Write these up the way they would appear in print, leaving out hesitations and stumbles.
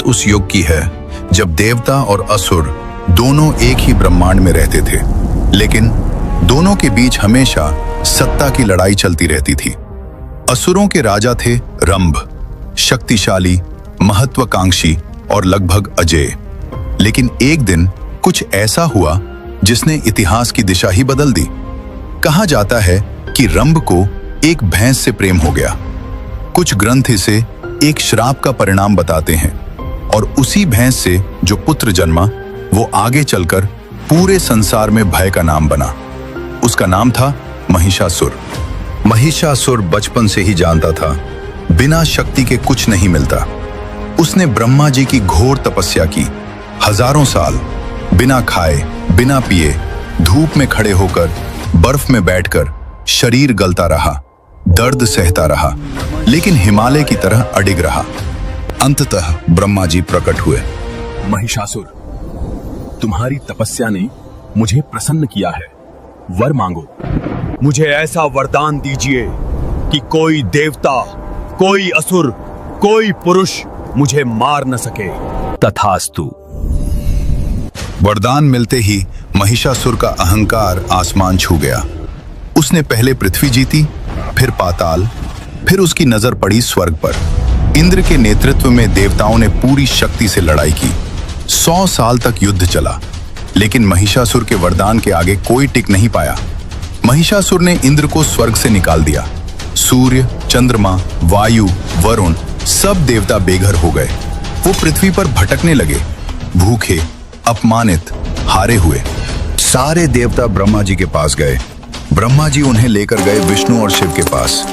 उस युग की है जब देवता और असुर दोनों एक ही ब्रह्मांड में रहते थे, लेकिन दोनों के बीच हमेशा सत्ता की लड़ाई चलती रहती थी। असुरों के राजा थे रंभ, शक्तिशाली, महत्वाकांक्षी और लगभग अजेय। लेकिन एक दिन कुछ ऐसा हुआ जिसने इतिहास की दिशा ही बदल दी। कहा जाता है कि रंभ को एक भैंस से प्रेम हो गया। कुछ ग्रंथ इसे एक श्राप का परिणाम बताते हैं, और उसी भैंस से जो पुत्र जन्मा वो आगे चलकर पूरे संसार में भय का नाम बना। उसका नाम था महिषासुर। महिषासुर बचपन से ही जानता था बिना शक्ति के कुछ नहीं मिलता। उसने ब्रह्मा जी की घोर तपस्या की। हजारों साल बिना खाए बिना पिए धूप में खड़े होकर, बर्फ में बैठकर शरीर गलता रहा, दर्द सहता रहा, लेकिन हिमालय की तरह अडिग रहा। अंततः ब्रह्मा जी प्रकट हुए। महिषासुर, तुम्हारी तपस्या ने मुझे प्रसन्न किया है। वर मांगो। मुझे ऐसा वरदान दीजिए कि कोई देवता, कोई असुर, कोई पुरुष मुझे मार न सके। तथास्तु। वरदान मिलते ही महिषासुर का अहंकार आसमान छू गया। उसने पहले पृथ्वी जीती, फिर पाताल, फिर उसकी नजर पड़ी स्वर्ग पर। इंद्र के नेतृत्व में देवताओं ने पूरी शक्ति से लड़ाई की। 100 साल तक युद्ध चला, लेकिन महिषासुर के वरदान के आगे कोई टिक नहीं पाया। महिषासुर ने इंद्र को स्वर्ग से निकाल दिया। सूर्य, चंद्रमा, वायु, वरुण सब देवता बेघर हो गए। वो पृथ्वी पर भटकने लगे, भूखे, अपमानित, हारे हुए। सारे देवता ब्रह्मा जी के पास गए। ब्रह्मा जी उन्हें लेकर गए विष्णु और शिव के पास।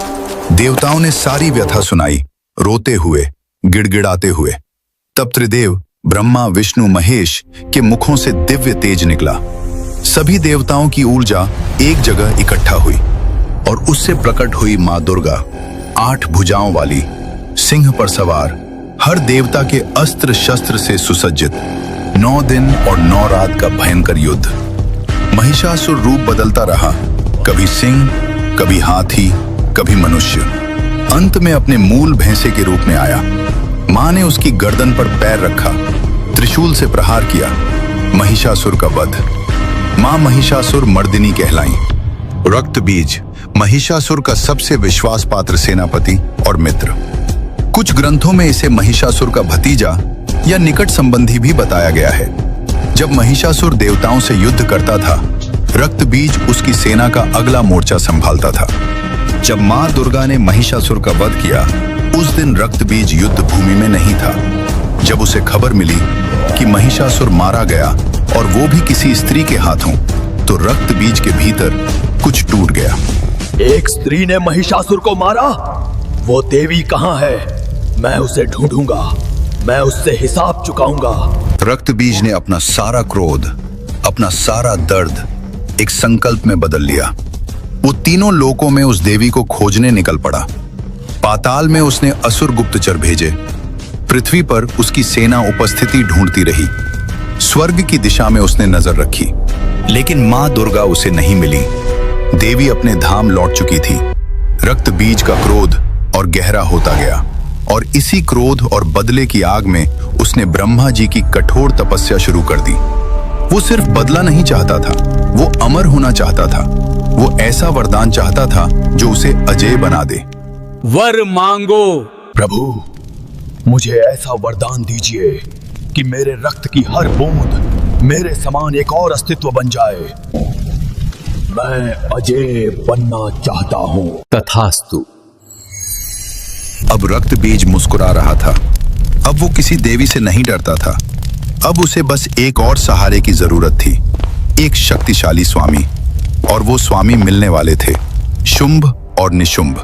देवताओं ने सारी व्यथा सुनाई, रोते हुए, गिड़गिड़ाते हुए। तब त्रिदेव ब्रह्मा, विष्णु, महेश के मुखों से दिव्य तेज निकला। सभी देवताओं की ऊर्जा एक जगह इकट्ठा हुई और उससे प्रकट हुई मां दुर्गा, 8 भुजाओं वाली, सिंह पर सवार, हर देवता के अस्त्र शस्त्र से सुसज्जित। 9 दिन और 9 रात का भयंकर युद्ध। महिषासुर रूप बदलता रहा, कभी सिंह, कभी हाथी, कभी मनुष्य। अंत में अपने मूल भैंसे के रूप में आया। मां ने उसकी गर्दन पर पैर रखा, त्रिशूल से प्रहार किया। महिषासुर का वध। मां महिषासुर मर्दिनी कहलाई। रक्त बीज महिषासुर का सबसे विश्वास पात्र सेनापति और मित्र। कुछ ग्रंथों में इसे महिषासुर का भतीजा या निकट संबंधी भी बताया गया है। जब महिषासुर देवताओं से युद्ध करता था, रक्त बीज उसकी सेना का अगला मोर्चा संभालता था। जब मां दुर्गा ने महिषासुर का वध किया, उस दिन रक्त बीज युद्ध भूमि में नहीं था। जब उसे खबर मिली कि महिषासुर मारा गया और वो भी किसी स्त्री के हाथों, तो रक्त बीज के भीतर कुछ टूट गया। एक स्त्री ने महिषासुर को मारा? वो देवी कहाँ है? मैं उसे ढूंढूंगा, मैं उससे हिसाब चुकाऊंगा। रक्त बीज ने अपना सारा क्रोध, अपना सारा दर्द एक संकल्प में बदल लिया। वो तीनों लोकों में उस देवी को खोजने निकल पड़ा। पाताल में उसने असुर गुप्तचर भेजे। पृथ्वी पर उसकी सेना उपस्थिति ढूंढती रही। स्वर्ग की दिशा में उसने नजर रखी, लेकिन मां दुर्गा उसे नहीं मिली। देवी अपने धाम लौट चुकी थी। रक्त बीज का क्रोध और गहरा होता गया, और इसी क्रोध और बदले की आग में उसने ब्रह्मा जी की कठोर तपस्या शुरू कर दी। वो सिर्फ बदला नहीं चाहता था, वो अमर होना चाहता था। वो ऐसा वरदान चाहता था जो उसे अजेय बना दे। वर मांगो। प्रभु, मुझे ऐसा वरदान दीजिए कि मेरे रक्त की हर बूंद मेरे समान एक और अस्तित्व बन जाए। मैं अजेय बनना चाहता हूं। तथास्तु। अब रक्त बीज मुस्कुरा रहा था। अब वो किसी देवी से नहीं डरता था। अब उसे बस एक और सहारे की जरूरत थी, एक शक्तिशाली स्वामी। और वो स्वामी मिलने वाले थे, शुंभ और निशुंभ।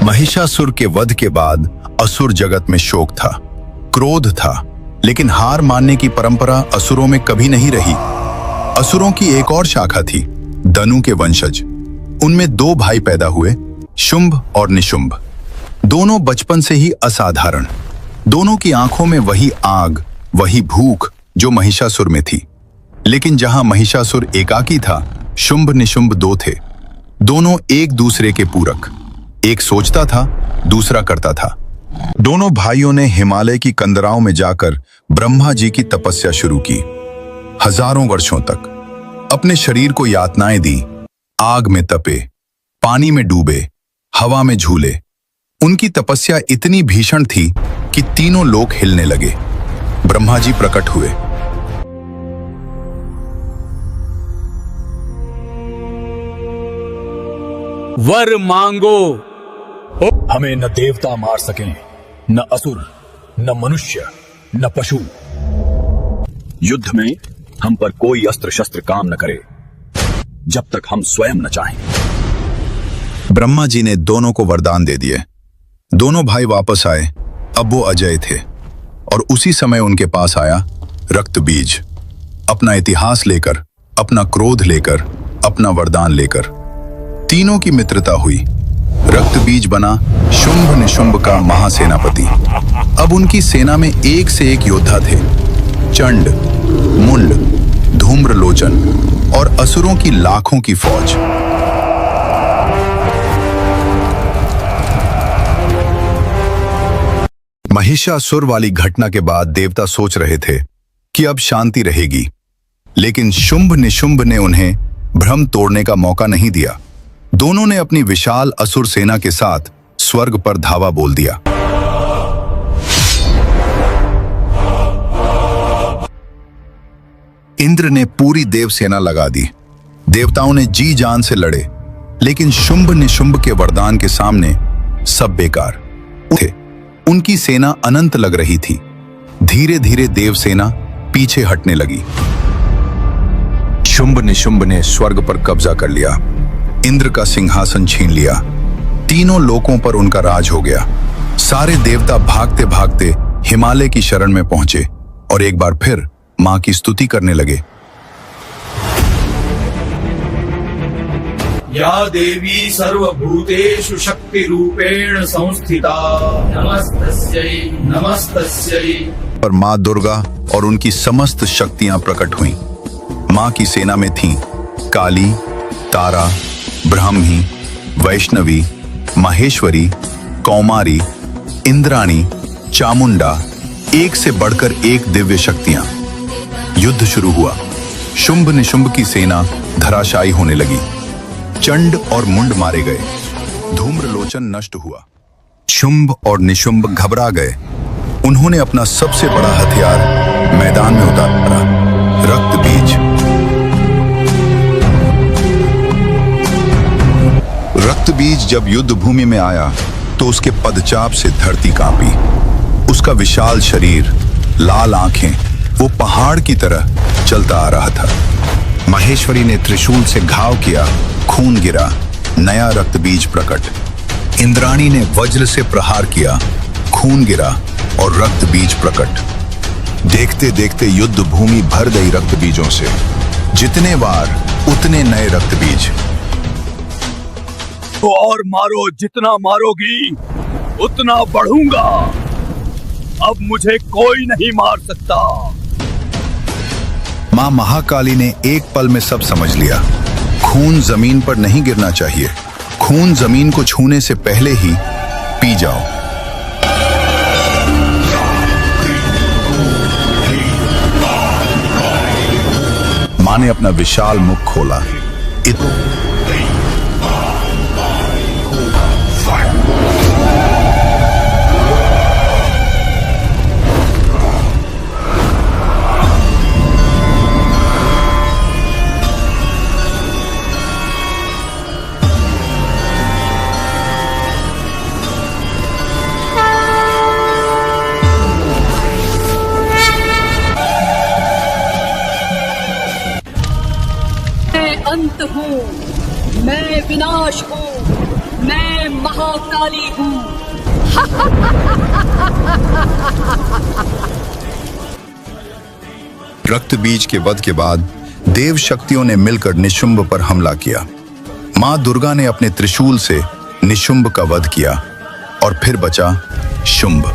महिषासुर के वध के बाद असुर जगत में शोक था, क्रोध था, लेकिन हार मानने की परंपरा असुरों में कभी नहीं रही। असुरों की एक और शाखा थी, दनु के वंशज। उनमें 2 भाई पैदा हुए, शुंभ और निशुंभ। दोनों बचपन से ही असाधारण। दोनों की आंखों में वही आग, वही भूख जो महिषासुर में थी। लेकिन जहां महिषासुर एकाकी था, शुंभ निशुंभ 2 थे। दोनों एक दूसरे के पूरक। एक सोचता था, दूसरा करता था। दोनों भाइयों ने हिमालय की कंदराओं में जाकर ब्रह्मा जी की तपस्या शुरू की। हजारों वर्षों तक अपने शरीर को यातनाएं दी, आग में तपे, पानी में डूबे, हवा में झूले। उनकी तपस्या इतनी भीषण थी कि तीनों लोक हिलने लगे। ब्रह्मा जी प्रकट हुए। वर मांगो। हमें न देवता मार सकें, न असुर, न मनुष्य, न पशु। युद्ध में हम पर कोई अस्त्र शस्त्र काम न करे जब तक हम स्वयं न चाहें। ब्रह्मा जी ने दोनों को वरदान दे दिए। दोनों भाई वापस आए। अब वो अजय थे और उसी समय उनके पास आया रक्त बीज, अपना इतिहास लेकर, अपना क्रोध लेकर, अपना वरदान लेकर। तीनों की मित्रता हुई। रक्त बीज बना शुंभ निशुंभ का महासेनापति। अब उनकी सेना में एक से एक योद्धा थे। चंड, मुंड, धूम्रलोचन और असुरों की लाखों की फौज। महिषासुर वाली घटना के बाद देवता सोच रहे थे कि अब शांति रहेगी, लेकिन शुंभ निशुंभ ने उन्हें भ्रम तोड़ने का मौका नहीं दिया। दोनों ने अपनी विशाल असुर सेना के साथ स्वर्ग पर धावा बोल दिया। इंद्र ने पूरी देव सेना लगा दी। देवताओं ने जी जान से लड़े, लेकिन शुंभ निशुंभ के वरदान के सामने सब बेकार थे। उनकी सेना अनंत लग रही थी। धीरे धीरे देव सेना पीछे हटने लगी। शुंभ निशुंभ ने स्वर्ग पर कब्जा कर लिया, इंद्र का सिंहासन छीन लिया। तीनों लोकों पर उनका राज हो गया। सारे देवता भागते भागते हिमालय की शरण में पहुंचे और एक बार फिर मां की स्तुति करने लगे। या देवी सर्वभूतेषु शक्ति रूपेण संस्थिता नमस्तस्यै नमस्तस्यै। पर मां दुर्गा और उनकी समस्त शक्तियां प्रकट हुईं। मां की सेना में थीं काली, तारा, ब्राह्मी, वैष्णवी, माहेश्वरी, कौमारी, इंद्राणी, चामुंडा, एक से बढ़कर एक दिव्य शक्तियां। युद्ध शुरू हुआ। शुंभ निशुंभ की सेना धराशायी होने लगी। चंड और मुंड मारे गए। धूम्रलोचन नष्ट हुआ। शुंभ और निशुंभ घबरा गए। उन्होंने अपना सबसे बड़ा हथियार मैदान में उतारा, रक्त बीज। रक्त बीज जब युद्ध भूमि में आया तो उसके पदचाप से धरती कांपी। उसका विशाल शरीर, लाल आंखें, वो पहाड़ की तरह चलता आ रहा था। माहेश्वरी ने त्रिशूल से घाव किया, खून गिरा, नया रक्त बीज प्रकट। इंद्राणी ने वज्र से प्रहार किया, खून गिरा और रक्त बीज प्रकट। देखते देखते युद्ध भूमि भर गई रक्त बीजों से। जितने वार उतने नए रक्त बीज। और मारो, जितना मारोगी उतना बढ़ूंगा। अब मुझे कोई नहीं मार सकता। मां महाकाली ने एक पल में सब समझ लिया। खून जमीन पर नहीं गिरना चाहिए। खून जमीन को छूने से पहले ही पी जाओ। मां ने अपना विशाल मुख खोला। अंत हूँ, मैं विनाश हूँ, मैं महाकाली हूँ। रक्त बीज के वध के बाद देव शक्तियों ने मिलकर निशुंभ पर हमला किया। मां दुर्गा ने अपने त्रिशूल से निशुंभ का वध किया और फिर बचा शुंभ।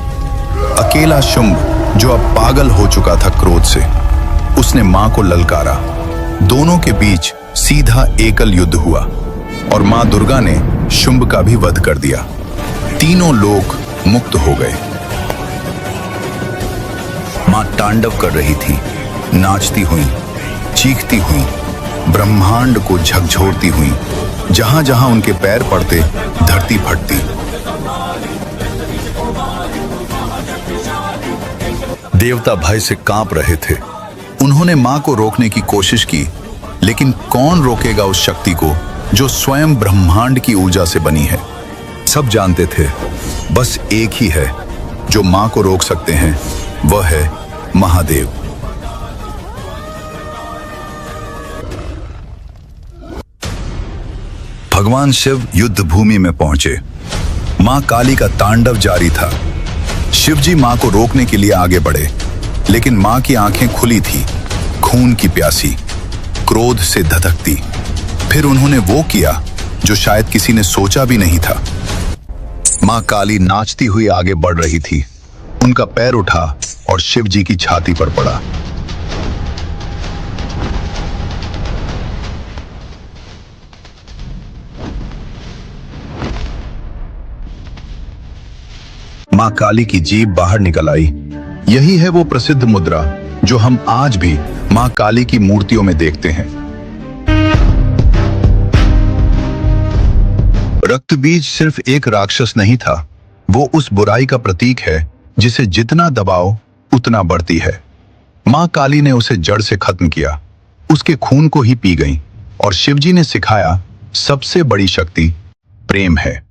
अकेला शुंभ जो अब पागल हो चुका था क्रोध से। उसने मां को ललकारा। दोनों के बीच सीधा एकल युद्ध हुआ और मां दुर्गा ने शुंभ का भी वध कर दिया। तीनों लोग मुक्त हो गए। मां तांडव कर रही थी, नाचती हुई, चीखती हुई, ब्रह्मांड को झकझोरती हुई। जहां जहां उनके पैर पड़ते धरती फटती। देवता भय से कांप रहे थे। उन्होंने मां को रोकने की कोशिश की, लेकिन कौन रोकेगा उस शक्ति को जो स्वयं ब्रह्मांड की ऊर्जा से बनी है। सब जानते थे बस एक ही है जो मां को रोक सकते हैं, वह है महादेव। भगवान शिव युद्ध भूमि में पहुंचे। मां काली का तांडव जारी था। शिवजी मां को रोकने के लिए आगे बढ़े, लेकिन मां की आंखें खुली थी, खून की प्यासी, क्रोध से धधकती। फिर उन्होंने वो किया जो शायद किसी ने सोचा भी नहीं था। मां काली नाचती हुई आगे बढ़ रही थी। उनका पैर उठा और शिवजी की छाती पर पड़ा। मां काली की जीभ बाहर निकल आई। यही है वो प्रसिद्ध मुद्रा जो हम आज भी मां काली की मूर्तियों में देखते हैं। रक्तबीज सिर्फ एक राक्षस नहीं था, वो उस बुराई का प्रतीक है जिसे जितना दबाओ उतना बढ़ती है। मां काली ने उसे जड़ से खत्म किया, उसके खून को ही पी गई। और शिवजी ने सिखाया सबसे बड़ी शक्ति प्रेम है।